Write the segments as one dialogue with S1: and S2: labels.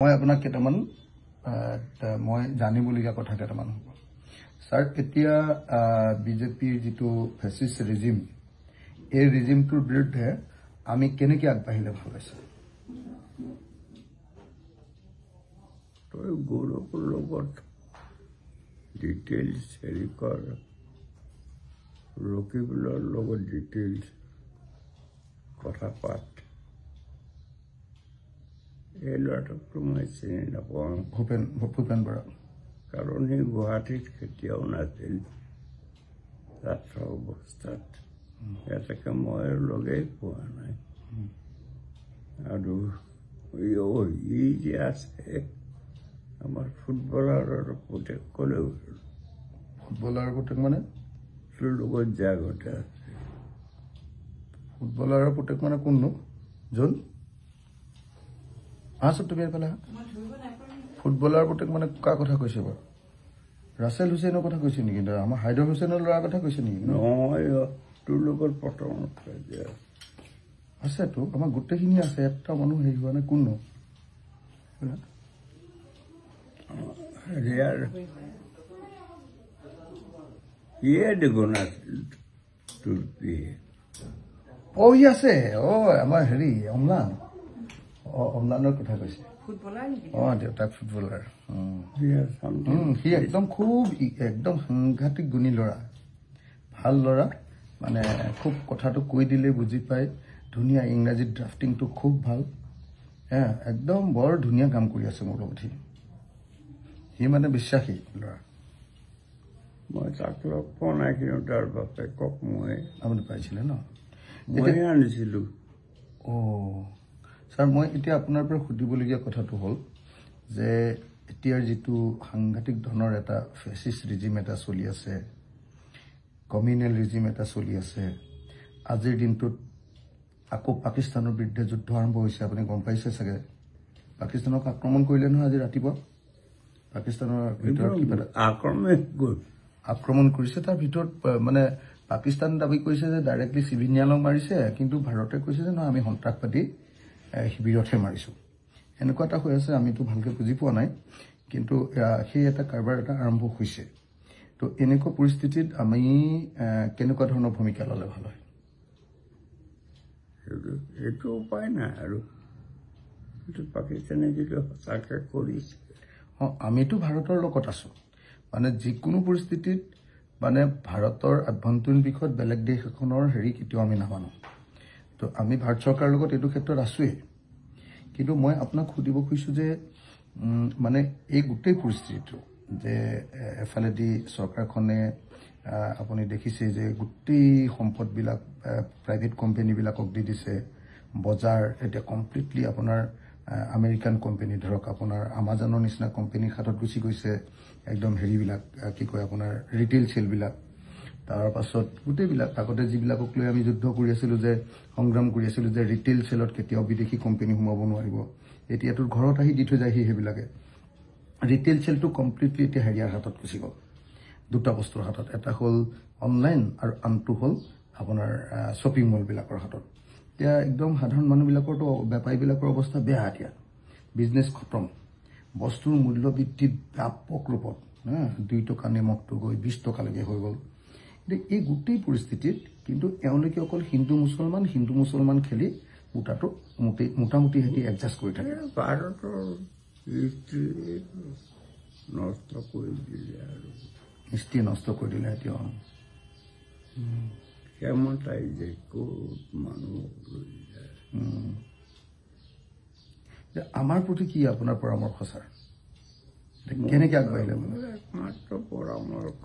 S1: মই আপোনাক কেইটামান মই জানিবলগীয়া কথা কেইটামান হ'ব স্যাৰ এতিয়া বিজেপিৰ যেটো ফেসিষ্ট ৰেজিম এই ৰেজিমটোৰ বিৰুদ্ধে আমি কেনেকৈ আগবাঢ়িলে ভাল আছে
S2: তই গৌৰৱৰ লগত ডিটেইলছ হেৰি কৰ ৰকিবুলৰ লগত ডিটেইলছ কথা পাত এই ল'ৰাটোকতো মই চিনি নাপাওঁ
S1: ভূপেন বৰা
S2: কাৰণ সি গুৱাহাটীত কেতিয়াও নাছিল ছাত্ৰ অৱস্থাত এটাকে মই লগেই পোৱা নাই আৰু ই যে আছে আমাৰ ফুটবলাৰৰ পুতেক ক'লেও
S1: ফুটবলাৰৰ পুতেক মানে
S2: তোৰ লগত যে আগতে আছে
S1: ফুটবলাৰৰ পুতেক মানে কোননো যোন সব তুমি এইফালে ফুটবলাৰ পুতেক মানে কাৰ কথা কৈছে বাৰু ৰাছেল হুছেইনৰ কথা কৈছে নেকি আমাৰ হাইদৰ হুছেইনৰ ল'ৰাৰ কথা কৈছে নেকি
S2: নহয় তোৰ লগত প্ৰথম
S1: আছেতো আমাৰ গোটেইখিনি আছে এটা মানুহ হেৰি হোৱা নাই কোননো
S2: হেৰিয়াৰ ইয়ে দেখোন আছিল তোৰ পিয়ে
S1: ই আছে আমাৰ হেৰি অম্লানৰ কথা কৈছে দেউতাক ফুটবলাৰ সি একদম খুব একদম সাংঘাতিক গুণী ল'ৰা ভাল ল'ৰা মানে খুব কথাটো কৈ দিলে বুজি পায় ধুনীয়া ইংৰাজী ড্ৰাফটিংটো খুব ভাল একদম বৰ ধুনীয়া কাম কৰি আছে মোৰ লগত সি মানে বিশ্বাসী ল'ৰা
S2: মই তাক লগ পোৱা নাই কিন্তু তাৰ বাপেকক মই
S1: আপুনি পাইছিলে ন
S2: মই আনিছিলোঁ
S1: ছাৰ মই এতিয়া আপোনাৰ পৰা সুধিবলগীয়া কথাটো হ'ল যে এতিয়াৰ যিটো সাংঘাতিক ধৰণৰ এটা ফেসিষ্ট ৰেজিম এটা চলি আছে কমিউনেল ৰেজিম এটা চলি আছে আজিৰ দিনটোত আকৌ পাকিস্তানৰ বিৰুদ্ধে যুদ্ধ আৰম্ভ হৈছে আপুনি গম পাইছে চাগে পাকিস্তানক আক্ৰমণ কৰিলে নহয় আজি ৰাতিপুৱা পাকিস্তানৰ ভিতৰত কিবা আক্ৰমণ কৰিছে তাৰ ভিতৰত মানে পাকিস্তান দাবী কৰিছে যে ডাইৰেক্টলি চিভিলিয়ানক মাৰিছে কিন্তু ভাৰতে কৈছে যে নহয় আমি সন্ত্ৰাসবাদী শিবিৰতহে মাৰিছো এনেকুৱা এটা হৈ আছে আমিতো ভালকৈ বুজি পোৱা নাই কিন্তু সেই এটা কাৰবাৰ এটা আৰম্ভ হৈছে তো এনেকুৱা পৰিস্থিতিত আমি কেনেকুৱা ধৰণৰ ভূমিকা ল'লে ভাল হয়
S2: এইটো উপায় নাই আৰু পাকিস্তানে যিটো সঁচাকৈ কৰিছে
S1: আমিতো ভাৰতৰ লগত আছো মানে যিকোনো পৰিস্থিতিত মানে ভাৰতৰ আভ্যন্তৰীণ বিষয়ত বেলেগ দেশ এখনৰ হেৰি কেতিয়াও আমি নামানো তো আমি ভাৰত চৰকাৰৰ লগত এইটো ক্ষেত্ৰত আছোৱেই কিন্তু মই আপোনাক সুধিব খুজিছোঁ যে মানে এই গোটেই পৰিস্থিতিটো যে এফালেদি চৰকাৰখনে আপুনি দেখিছে যে গোটেই সম্পদবিলাক প্ৰাইভেট কোম্পানীবিলাকক দি দিছে বজাৰ এতিয়া কমপ্লিটলি আপোনাৰ আমেৰিকান কোম্পানী ধৰক আপোনাৰ আমাজনৰ নিচিনা কোম্পানীৰ হাতত গুচি গৈছে একদম হেৰিবিলাক কি কয় আপোনাৰ ৰিটেইল চেলবিলাক তাৰ পাছত গোটেইবিলাক আগতে যিবিলাকক লৈ আমি যুদ্ধ কৰি আছিলোঁ যে সংগ্ৰাম কৰি আছিলোঁ যে ৰিটেইল চেলত কেতিয়াও বিদেশী কোম্পানী সোমাব নোৱাৰিব এতিয়াতো ঘৰত আহি দি থৈ যায় সেইবিলাকে ৰিটেইল চেলটো কমপ্লিটলি এতিয়া হেৰিয়াৰ হাতত গুচি গ'ল দুটা বস্তুৰ হাতত এটা হ'ল অনলাইন আৰু আনটো হ'ল আপোনাৰ শ্বপিং মলবিলাকৰ হাতত এতিয়া একদম সাধাৰণ মানুহবিলাকৰতো বেপাৰীবিলাকৰ অৱস্থা বেয়া এতিয়া বিজনেছ খতম বস্তুৰ মূল্য বৃদ্ধি ব্যাপক ৰূপত 2 টকা নিমখটো গৈ 20 টকালৈকে হৈ গ'ল এই গোটেই পৰিস্থিতিত কিন্তু এওঁলোকে অকল হিন্দু মুছলমান খেলি মোটাটো মোটামুটি সিহঁতি এডজাষ্ট কৰি থাকে
S2: ভাৰতৰ নষ্ট কৰি দিলে আৰু
S1: হিষ্ট্ৰী নষ্ট কৰি দিলে এতিয়া
S2: ক্ষমতাই যে ক'ত মানুহক লৈ যায়
S1: আমাৰ প্ৰতি কি আপোনাৰ পৰামৰ্শ ছাৰ কেনেকৈ আগবাঢ়িলে
S2: একমাত্ৰ পৰামৰ্শ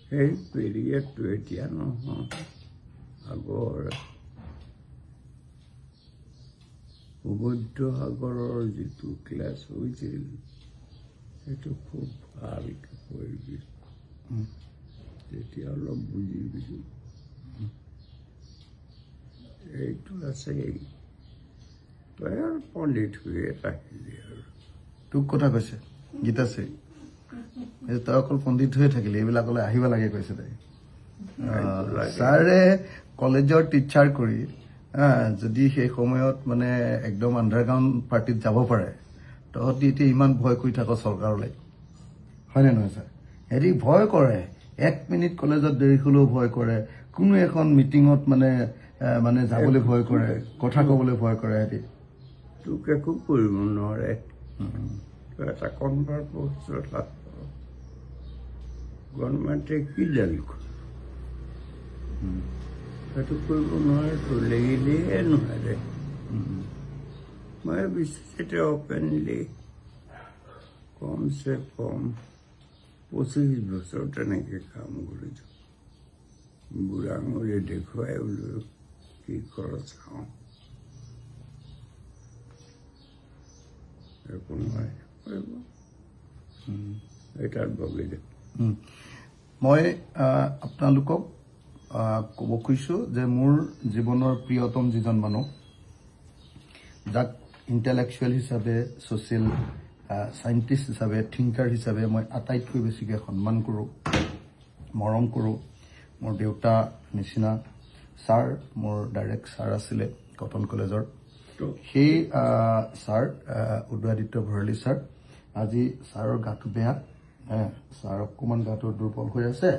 S2: সেই পিৰিয়ডটো এতিয়া নহয় আগৰ ভূমধ্য সাগৰৰ যিটো ক্লাছ হৈছিল সেইটো খুব ভালকৈ কৰিবি তেতিয়া অলপ বুজিবি এইটো আছেই তই আৰু পণ্ডিত হৈয়ে থাকিলি আৰু
S1: তোক কথা কৈছে গীতাশ্ৰী তই অকল পণ্ডিত হৈয়ে থাকিলি এইবিলাকলৈ আহিব লাগে কৈছে তাই ছাৰে কলেজৰ টিচাৰ কৰি যদি সেই সময়ত মানে একদম আণ্ডাৰগ্ৰাউণ্ড পাৰ্টিত যাব পাৰে তহঁতি এতিয়া ইমান ভয় কৰি থাক চৰকাৰলৈ হয়নে নহয় ছাৰ হেৰি ভয় কৰে 1 মিনিট কলেজত দেৰি হ'লেও ভয় কৰে কোনো এখন মিটিঙত মানে যাবলৈ ভয় কৰে কথা ক'বলৈ ভয় কৰে হেৰি
S2: তোক একো কৰিব নোৱাৰে এটা কনভাৰ্ট পষ্ট গভৰ্ণমেণ্টে কি দাবী কৰে সেইটো কৰিব নোৱাৰে তো লাগিলেহে নোৱাৰে মই বিচাৰিতে অপেনলি কমচে কম 25 বছৰ তেনেকৈ কাম কৰিছোঁ বুঢ়া আঙুলি দেখুৱাই বোলো কি খৰচ খাওঁ একো নোৱাৰে এটাত বগি দে
S1: মই আপোনালোকক ক'ব খুজিছোঁ যে মোৰ জীৱনৰ প্ৰিয়তম যিজন মানুহ যাক ইণ্টেলেকচুৱেল হিচাপে ছ'চিয়েল চাইণ্টিষ্ট হিচাপে থিংকাৰ হিচাপে মই আটাইতকৈ বেছিকৈ সন্মান কৰোঁ মৰম কৰোঁ মোৰ দেউতা নিচিনা ছাৰ মোৰ ডাইৰেক্ট ছাৰ আছিলে কটন কলেজৰ সেই ছাৰ উদয়াদিত্য ভৰালী ছাৰ আজি ছাৰৰ গাটো বেয়া ছাৰ অকণমান গাটো দুৰ্বল হৈ আছে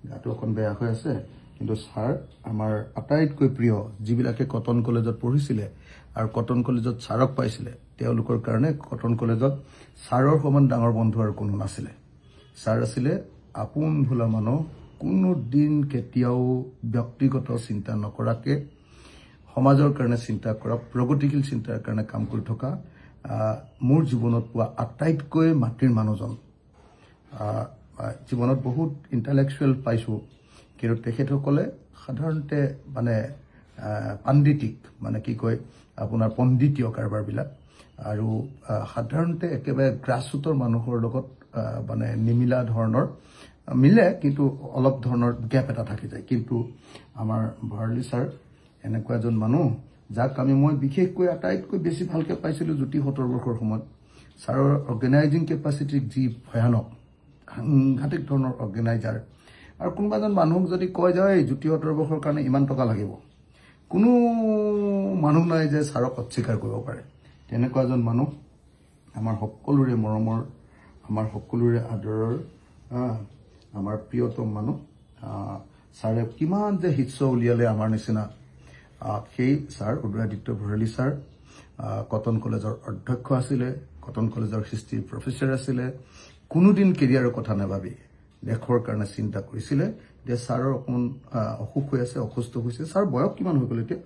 S1: গাটো অকণ বেয়া হৈ আছে কিন্তু ছাৰ আমাৰ আটাইতকৈ প্ৰিয় যিবিলাকে কটন কলেজত পঢ়িছিলে আৰু কটন কলেজত ছাৰক পাইছিলে তেওঁলোকৰ কাৰণে কটন কলেজত ছাৰৰ সমান ডাঙৰ বন্ধু আৰু কোনো নাছিলে ছাৰ আছিলে আপোন ভোলা মানুহ কোনো দিন কেতিয়াও ব্যক্তিগত চিন্তা নকৰাকৈ সমাজৰ কাৰণে চিন্তা কৰা প্ৰগতিশীল চিন্তাৰ কাৰণে কাম কৰি থকা মোৰ জীৱনত পোৱা আটাইতকৈ মাতৃৰ মানুহজন জীৱনত বহুত ইণ্টেলেকচুৱেল পাইছোঁ কিন্তু তেখেতসকলে সাধাৰণতে মানে পাণ্ডিতিক মানে কি কয় আপোনাৰ পণ্ডিতীয় কাৰবাৰবিলাক আৰু সাধাৰণতে একেবাৰে গ্ৰাছৰুটৰ মানুহৰ লগত মানে নিমিলা ধৰণৰ মিলে কিন্তু অলপ ধৰণৰ গেপ এটা থাকি যায় কিন্তু আমাৰ ভৰালী ছাৰ এনেকুৱা এজন মানুহ যাক মই বিশেষকৈ আটাইতকৈ বেছি ভালকৈ পাইছিলোঁ জ্যোতি 70 বৰ্ষৰ সময়ত ছাৰৰ অৰ্গেনাইজিং কেপাচিটি যি ভয়ানক সাংঘাতিক ধৰণৰ অৰ্গেনাইজাৰ আৰু কোনোবা এজন মানুহক যদি কয় যে এই জ্যোতি 70 বৰ্ষৰ কাৰণে ইমান টকা লাগিব কোনো মানুহ নাই যে ছাৰক অস্বীকাৰ কৰিব পাৰে তেনেকুৱা এজন মানুহ আমাৰ সকলোৰে মৰমৰ আমাৰ সকলোৰে আদৰৰ আমাৰ প্ৰিয়তম মানুহ ছাৰে কিমান যে হিটছ উলিয়ালে আমাৰ নিচিনা সেই sir Udayaditya Bharali sir cotton কলেজৰ অধ্যক্ষ আছিলে কটন কলেজৰ হিষ্ট্ৰী প্ৰফেচৰ আছিলে কোনোদিন কেৰিয়াৰৰ কথা নাভাবি দেশৰ কাৰণে চিন্তা কৰিছিলে যে ছাৰৰ অকণমান অসুখ হৈ আছে অসুস্থ হৈছে ছাৰ বয়স কিমান হৈ গ'ল
S2: এতিয়া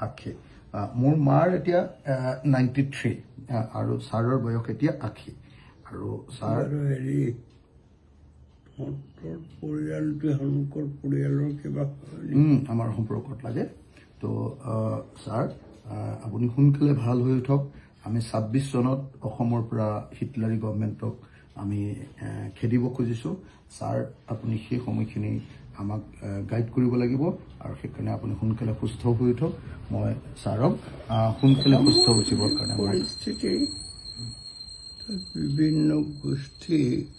S1: 80 মোৰ মাৰ এতিয়া 93 আৰু ছাৰৰ বয়স এতিয়া 80 আৰু ছাৰ
S2: হেৰি পৰিয়ালটো শংকৰ পৰিয়ালৰ কিবা
S1: আমাৰ সম্পৰ্কত লাগে তো ছাৰ আপুনি সোনকালে ভাল হৈ উঠক আমি 26 চনত অসমৰ পৰা হিটলাৰী গভৰ্ণমেণ্টক আমি খেদিব খুজিছোঁ ছাৰ আপুনি সেই সময়খিনি আমাক গাইড কৰিব লাগিব আৰু সেইকাৰণে আপুনি সোনকালে সুস্থ হৈ উঠক মই ছাৰক সোনকালে সুস্থ হৈ উঠিবৰ কাৰণে
S2: পৰিস্থিতি বিভিন্ন গোষ্ঠীক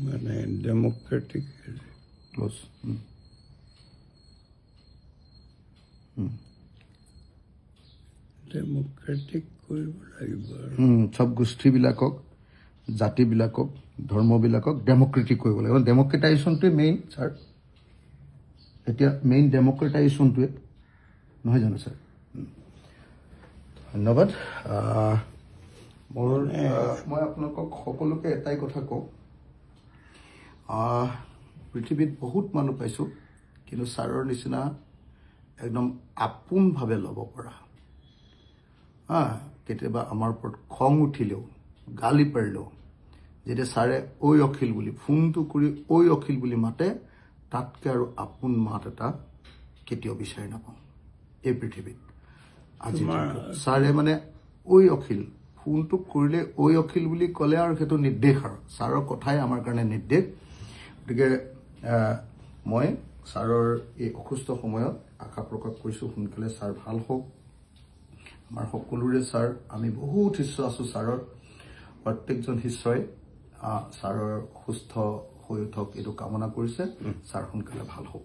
S2: মানে ডেমক্ৰেটিক
S1: ক্ল'জ
S2: ডেমক্ৰেটিক কৰিব লাগিব
S1: চব গোষ্ঠীবিলাকক জাতিবিলাকক ধৰ্মবিলাকক ডেমক্ৰেটিক কৰিব লাগিব ডেমক্ৰেটাইজেশ্যনটোৱে মেইন ছাৰ এতিয়া মেইন ডেমক্ৰেটাইজেশ্যনটোৱে নহয় জানো ছাৰ ধন্যবাদ মই আপোনালোকক সকলোকে এটাই কথা কওঁ পৃথিৱীত বহুত মানুহ পাইছোঁ কিন্তু ছাৰৰ নিচিনা একদম আপোনভাৱে ল'ব পৰা কেতিয়াবা আমাৰ ওপৰত খং উঠিলেও গালি পাৰিলেও যেতিয়া ছাৰে ঐ অখিল বুলি ফোনটো কৰি ঐ অখিল বুলি মাতে তাতকৈ আৰু আপোন মাত এটা কেতিয়াও বিচাৰি নাপাওঁ এই পৃথিৱীত আজি ছাৰে মানে ঐ অখিল ফোনটো কৰিলে ঐ অখিল বুলি ক'লে আৰু সেইটো নিৰ্দেশ আৰু ছাৰৰ কথাই আমাৰ কাৰণে নিৰ্দেশ গতিকে মই ছাৰৰ এই অসুস্থ সময়ত আশা প্ৰকাশ কৰিছোঁ সোনকালে ছাৰ ভাল হওক আমাৰ সকলোৰে ছাৰ আমি বহুত ইচ্ছা আছোঁ ছাৰৰ প্ৰত্যেকজন শিষ্যই ছাৰৰ সুস্থ হৈ উঠক এইটো কামনা কৰিছে ছাৰ সোনকালে ভাল হওক